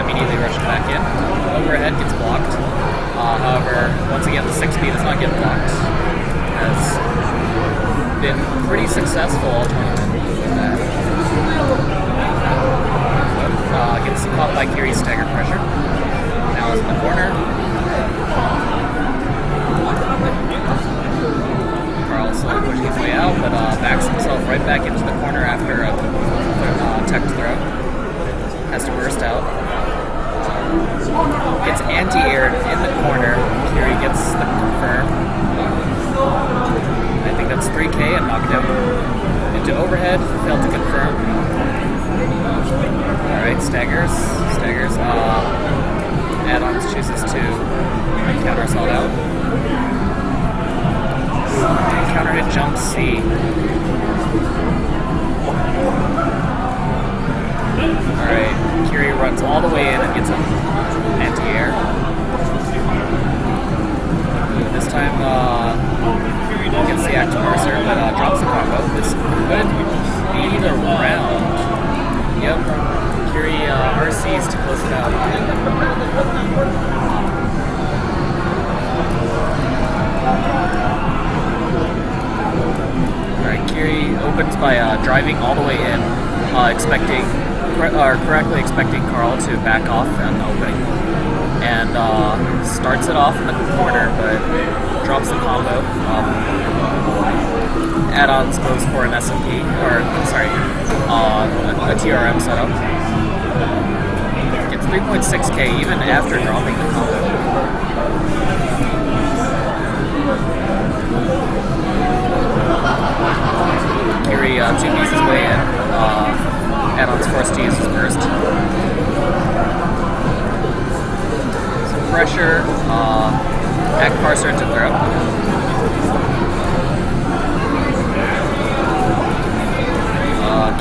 immediately rushing back in. Overhead gets blocked. However, once again, the 6B does not get blocked. Has been pretty successful all tournament with that. Gets caught by Kiri's stagger pressure. Now is in the corner. Carl slowly pushing his way out, but backs himself right back into the corner after a tech throw. Has to burst out. Gets anti-aired in the corner. Kiri gets the confirm. I think that's 3K and knocked out into overhead. Failed to confirm. Alright, staggers. Addons chooses to counter assault out. Counter hit jump C. Alright, Kiri runs all the way in and gets an anti-air. This time, gets the act parser, but drops the combo. This could be the round. Yep, Kiri RCs to close it out. Alright, Kiri opens by driving all the way in, correctly expecting Carl to back off and opening. And starts it off in the corner, but drops the combo. Addons goes for an SMP, or sorry, a TRM setup. Gets 3.6K even after dropping the combo. Kiri 2B's his way in. Addons forced to use his burst. Some pressure. Act parser into throw.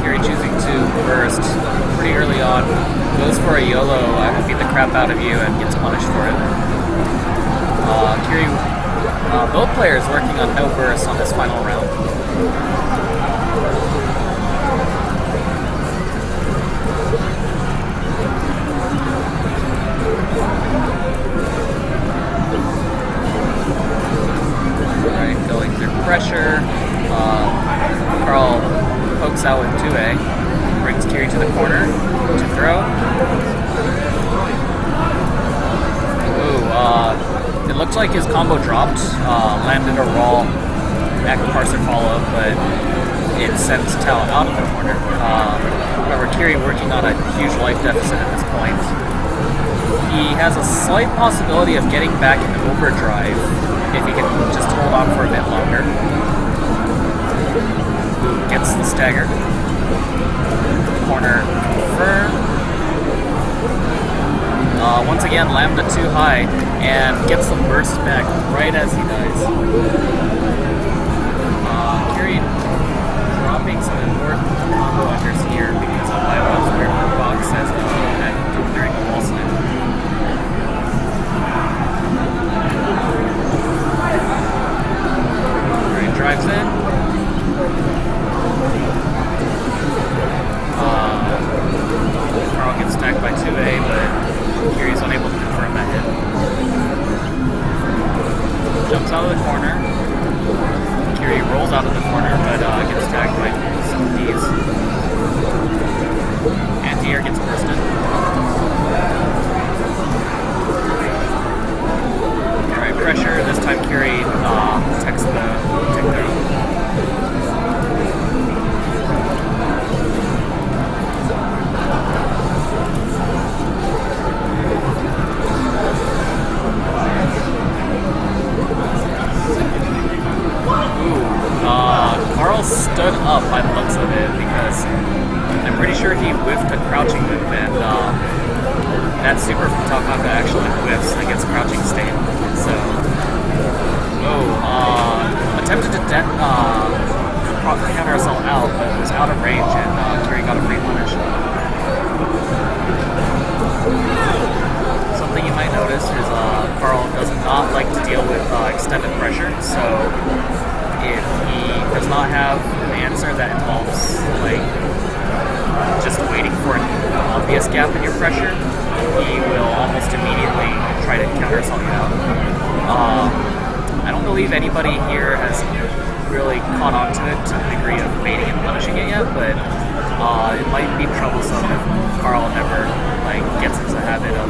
Kiri choosing to burst pretty early on. Goes for a YOLO, I will beat the crap out of you, and gets punished for it. Kiri, both players working on no burst on this final round. Alright, going through pressure. Carl pokes out with 2A. Brings Kiri to the corner to throw. Ooh, it looked like his combo dropped. Landed a raw act parser follow-up, but it sends Tao out of the corner. However, Kiri working on a huge life deficit at this point. He has a slight possibility of getting back into overdrive if he can just hold on for a bit longer. Gets the stagger. Corner confirm. Once again, Lambda too high and gets the burst back right as he dies. Kiri dropping some important combo unders here because of Bival's where box says during the wall slam. Alright, drives in. Carl gets stacked by 2A, but Kiri's unable to confirm that hit. Jumps out of the corner. Kiri rolls out of the corner, but gets tagged by some Ds. Anti-air gets bursted. Alright, pressure. This time Kiri takes the takedown. Carl stood up by the looks of it because I'm pretty sure he whiffed a crouching whip, and that super from Taokaka actually whiffs against crouching state. So, attempted to counter assault out, but it was out of range, and Kiri got a free punish. Something you might notice is Carl does not like to deal with extended pressure, so if he does not have an answer that involves like just waiting for an obvious gap in your pressure, he will almost immediately try to counter assault you out. I don't believe anybody here has really caught on to it to the degree of baiting and punishing it yet, but it might be troublesome if Carl never gets into the habit of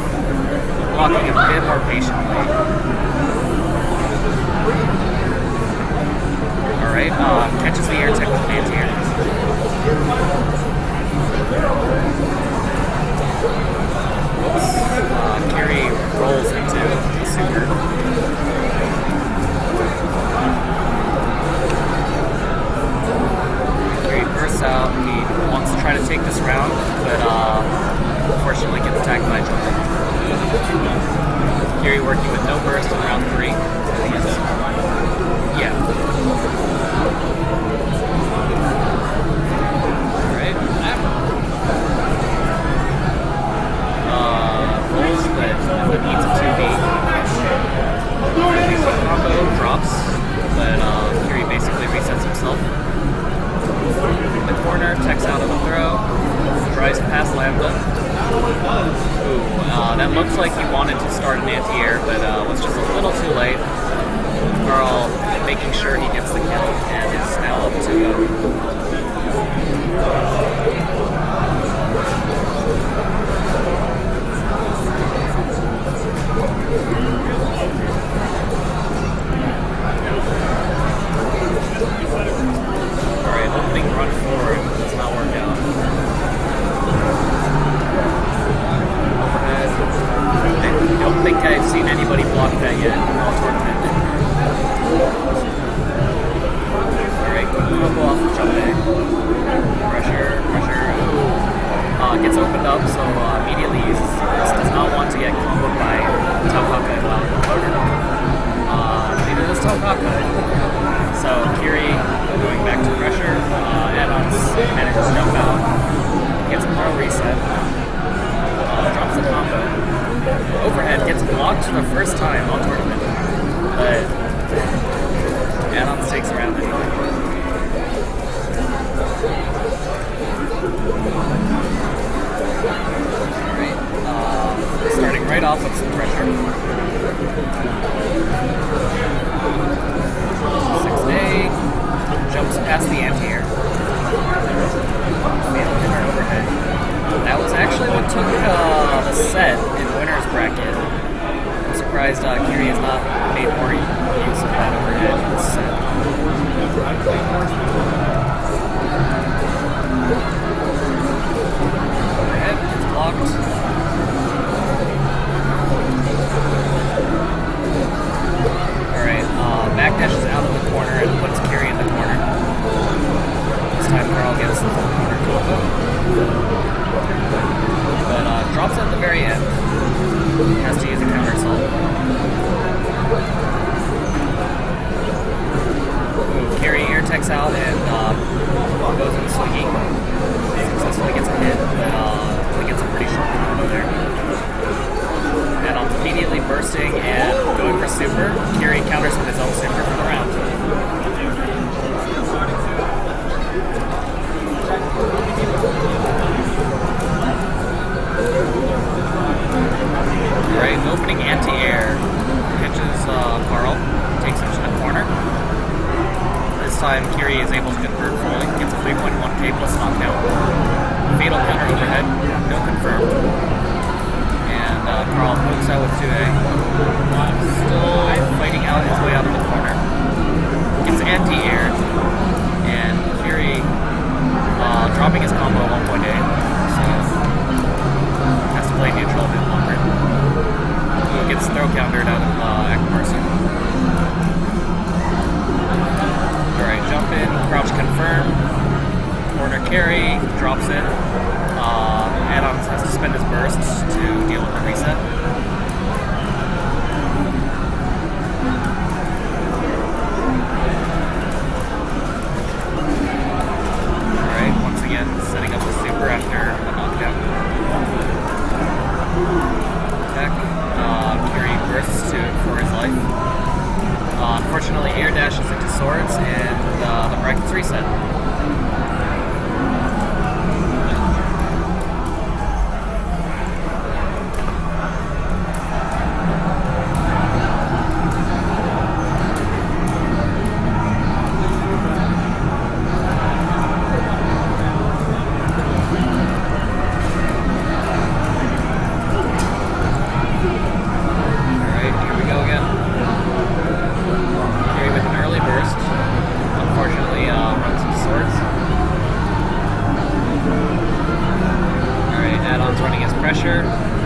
blocking a bit more patiently. Alright, catches the air tech with an anti-air. Oops. Kiri rolls into the super. Kiri bursts out. He wants to try to take this round, but unfortunately gets attacked by Jumper. Kiri working with no burst in round 3. Yeah. Alright. Rolls, but it needs a 2B. Combo drops, but Kiri basically resets himself. In the corner, techs out of the throw, drives past Lambda. Ooh, that looks like he wanted to start an anti-air, but was just a little too late. Carl making sure he gets the kill, and is now up 2-0. Alright, opening run forward does not work out. Overhead. I don't think I've seen anybody block that yet in all tournament. Alright, combo off the jump A. Pressure. Gets opened up, so immediately uses this. Does not want to get comboed by Taokaka while in the corner. Neither does Taokaka. So Kiri going back to pressure. Addons manages to jump out. Gets a more reset. Drops the combo. Overhead gets blocked for the first time all tournament. But Addons takes around anyway. Alright, starting right off with some pressure. 6A, jumps past the anti-air. Failed in our overhead. That was actually what took the set in winner's bracket. I'm surprised Kiri has not made more use of that overhead in this set. Overhead gets blocked. Alright, backdashes out of the corner and puts Kiri in the corner. This time Carl gets the full corner combo. But drops at the very end. Has to use a counter assault. Kiri air techs out and goes in swinging. Successfully gets a hit, but only gets a pretty short combo there. Addons immediately bursting and going for super. Kiri counters with his own super for the round. Alright, opening anti-air. Catches Carl. Takes him to the corner. This time Kiri is able to convert fully. Gets a 3.1k plus knockdown. Fatal counter overhead. No confirmed. And Carl pokes out with 2A. Still fighting out his way out of the corner. Gets anti-air. And Kiri dropping his combo at 1.8. So has to play neutral a bit longer. Gets throw countered out of Akbarson. Alright, jump in, crouch confirm. Corner carry, drops it. Addons has to spend his bursts to deal with the reset. Alright, once again, setting up the super after a knockdown. Attack. Kiri bursts to for his life. Unfortunately, air dashes into swords and the brackets reset.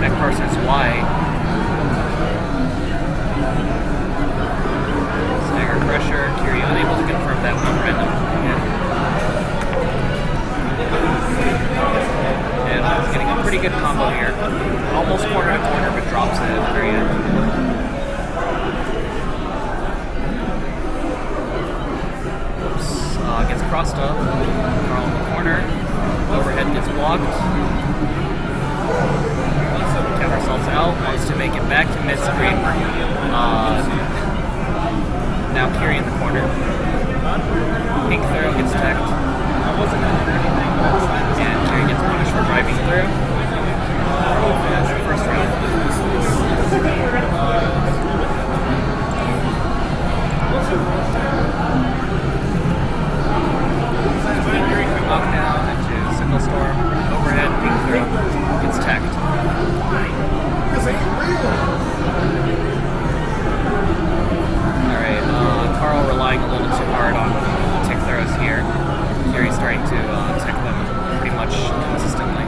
Neck parser's Y. Stagger pressure. Kiri unable to confirm that one random. And I was getting a pretty good combo here. Almost corner to corner, but drops it at the very end. Gets crossed up. Carl in the corner. Overhead gets blocked. Countersalts out. Wants to make it back to mid-screen. Now Kiri in the corner. Pink throw gets teched. And Kiri gets punished for driving through. First round. Knockdown into Signal Storm, overhead, pink throw, gets teched. Alright, Carl relying a little too hard on tick throws here. Kiri's starting to tech them pretty much consistently.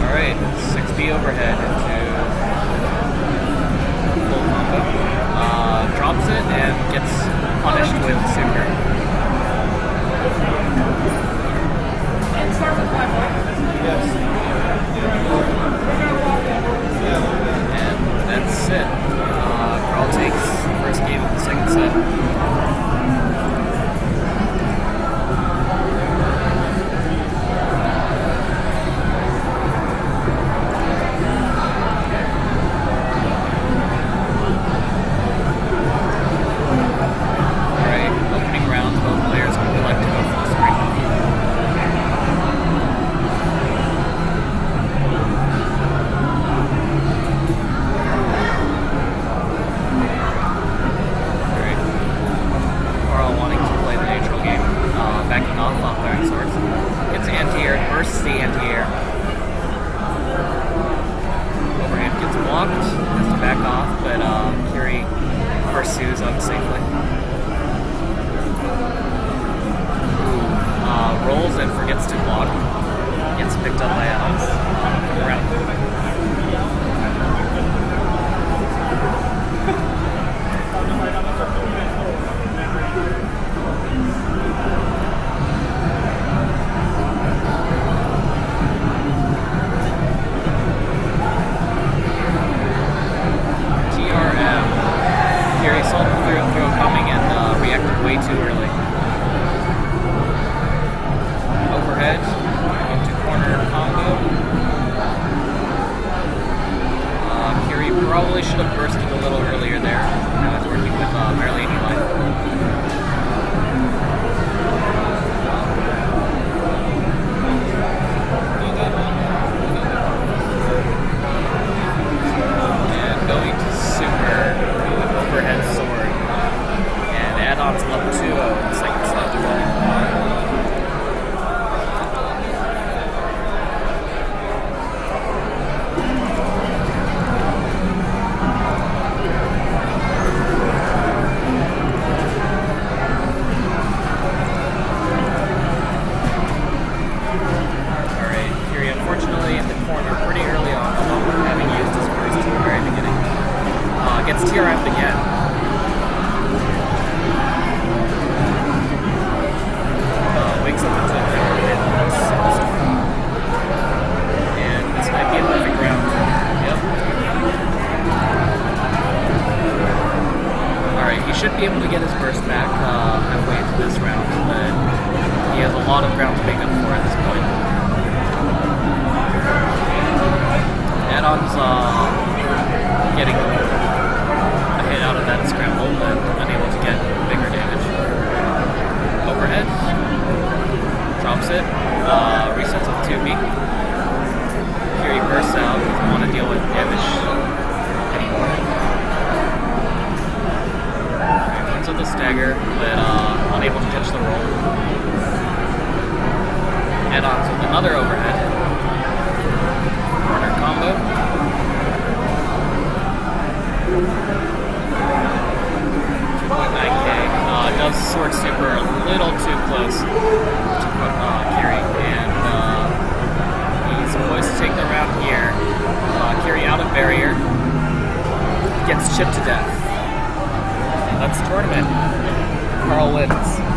Alright, 6B overhead into full combo. Drops it and gets punished with super. And that's it. Carl takes the first game of the second set. Addons level 2 in the second set. should be able to get his burst back halfway into this round, but he has a lot of ground to make up for at this point. Addons getting a hit out of that scramble, but unable to get bigger damage. Overhead, drops it, resets with 2B. Kiri bursts out, doesn't want to deal with damage anymore. With the stagger, but unable to catch the roll. Addons with another overhead. Corner combo. gets chipped to death. That's the tournament. Carl wins.